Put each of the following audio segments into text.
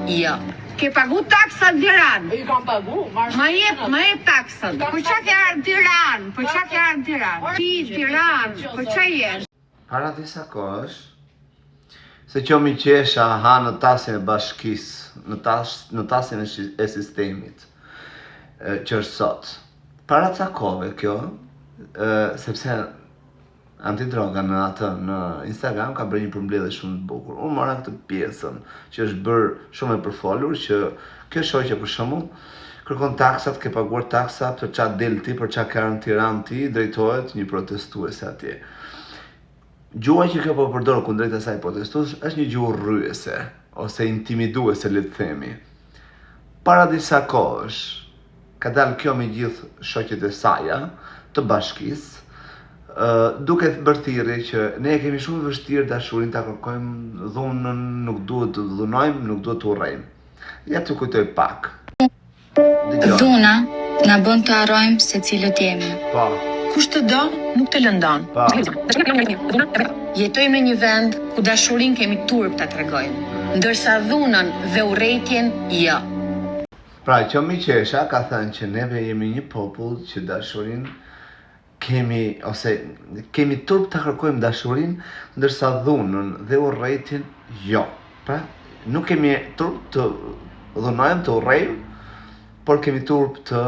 Jo. Ke pagu taksën në Tiranë? I kam pagu, Ma jep taksën. Për qa ke ardhë në Tiranë? Për qa ke ardhë në Tiranë? Ti Tiranë, për qa jesh? Para disa kohësh, se që mi qesha ha në tasin e bashkisë, në tasin e sistemit, që është sot. Para ca kohëve kjo, sepse antidroga në atë në Instagram ka bërë një përmbledhje shumë të bukur. Unë mora këtë pjesën që është bërë shumë e përfolur, që kjo shoqe për shembull kërkon taksat, ke paguar taksa për çfarë del ti, për çfarë ka në Tiranë ti, drejtohet një protestuese atje. Gjuha që kjo po përdor kundrejt asaj protestues është një gjuhë rryese ose intimiduese, le të themi. Para disa kohësh ka dalë kjo me gjithë shoqet e saja të bashkisë, duke bërë thirrje që ne kemi shumë vështirë dashurin ta kërkojmë, dhunën nuk duhet të dhunojmë, nuk duhet të urrejmë. Ja t'ju kujtoj pak. Dhuna na bën të harrojmë se cilët jemi. Po. Kush të do, nuk të lëndon. Po. Jetojmë në një vend ku dashurin kemi turp ta tregojmë, ndërsa dhunën dhe urrejtjen jo. Pra, që mi qesha ka thënë që neve jemi një popull që dashurin kemi turp të kërkojmë dashurin, ndërsa dhunën dhe urrejtjen jo. Pra, nuk kemi turp të dhunojmë, të urrejmë, por kemi turp të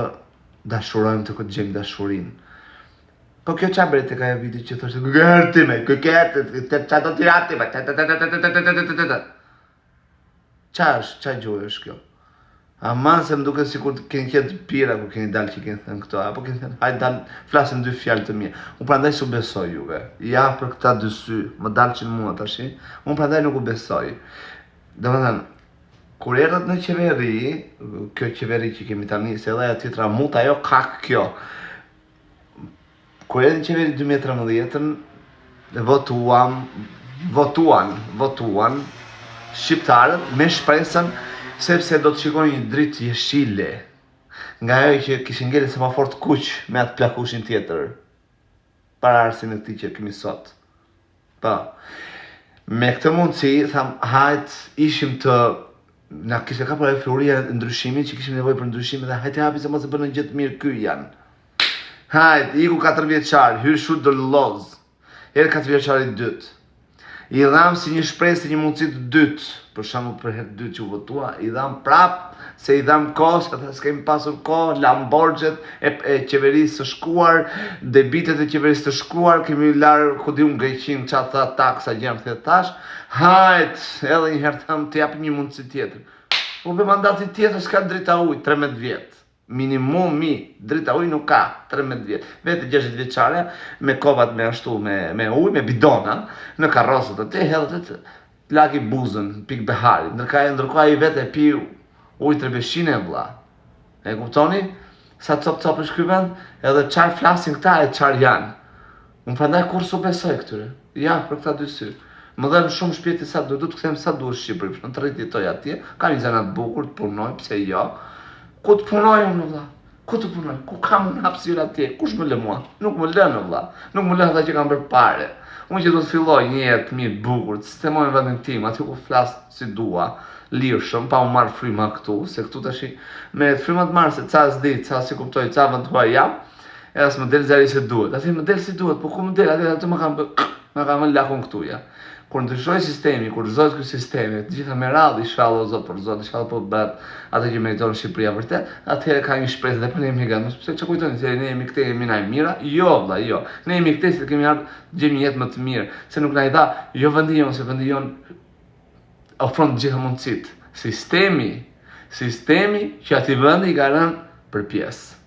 dashurojmë, të gjejmë dashurin. Po kjo qa bërë të ka e viti që thoshtë gërtime, qa do tiratime, qa është, qa gjuhë është kjo? Aman se më duke si kur keni qenë pira kur keni dalë që keni thënë këto, apo keni thënë, hajtë dalë, flasën dy fjalë të mia. Unë prandaj s'u besoj juve, ja për këta dy sy, më dalë që në mua tashi, unë prandaj nuk u besoj. Domethënë, kur erdhët në qeveri, kjo qeveri që kemi tani, se edhe ajo tjetra mut ajo kak kjo. Kur erdhën në qeveri 2013-ën, votuan shqiptarët me shpresën sepse do të shikoni një dritë jeshile nga ajo që kishin ngele semafort kuq me atë plakushin tjetër para arsin e këtij që kemi sot. Po. Me këtë mundësi, tham, hajt ishim të na kishte kapur ajo fluria e ndryshimit, që kishim nevojë për ndryshime dhe hajt hapi se mos e bënë gjë të mirë ky janë. Hajt, iku 4 vjeçar, hyr shut do loz. Erë 4 vjeçari i dytë. I dham si një shpresë, një mundësi të dytë, për shembull për herë dytë që u votua, i dham prap, se i dham kohë, ata s'kemi pasur kohë, lam borxhet e qeverisë së shkuar, debitet e qeverisë së shkuar, kemi larë ku diun Greqinë çfarë tha taksa gjëm thetash. Hajt, edhe një herë tham të jap një mundësi tjetër. U bë mandati tjetër, s'ka drita ujë, 13 vjet. Minimumi, drita ujë nuk ka, 13 vjet. Vetë 60 vjeçare, me kovat me ashtu, me ujë, me bidona, në karrosët atë, hedhët laki buzën, pik behari. Ndërkohë ai vetë e pi ujë trebeshine vlla. E kuptoni? Sa cop është ky vend, edhe çfarë flasin këta e çfarë janë. Unë prandaj kur s'u besoj këtyre. Ja, për këta dy sy. Më dhenë shumë shpjeti sa du të kthehem sa duhet Shqipëri, në të rritë jetoj atje, ka një zanat bukur, të punoj, pse jo. Ku të punoj unë vlla? Ku të punoj? Ku kam unë hapësirë atje? Kush më lë mua? Nuk më lë vlla. Nuk më lë ata që kanë bërë pare. Unë që do të filloj një jetë mirë bukur, të sistemoj në vendin tim, aty ku flas si dua, lirshëm, pa u marr fryma këtu, se këtu tash me fryma të marr se ca s'di, ca si kuptoj, ca eventual jam, edhe s'më del zeri se duhet. Aty më del si duhet, po ku më del? Aty më kanë lakun këtu ja. Kur ndryshoj sistemi, kur rëzohet ky sistemi, të gjitha me radhë inshallah o Zot për Zot, inshallah po bëhet atë që meriton Shqipëria vërtet, atëherë ka një shpresë dhe po ne jemi gati. Pse çka kujtoni se ne jemi këtej jemi na mira? Jo vlla, jo. Ne jemi këtej se kemi ardhur gjejmë një jetë më të mirë, se nuk na i dha jo vendi jon, se vendi jon ofron të gjitha mundësitë. Sistemi që atij vendi i ka rënë për pjesë.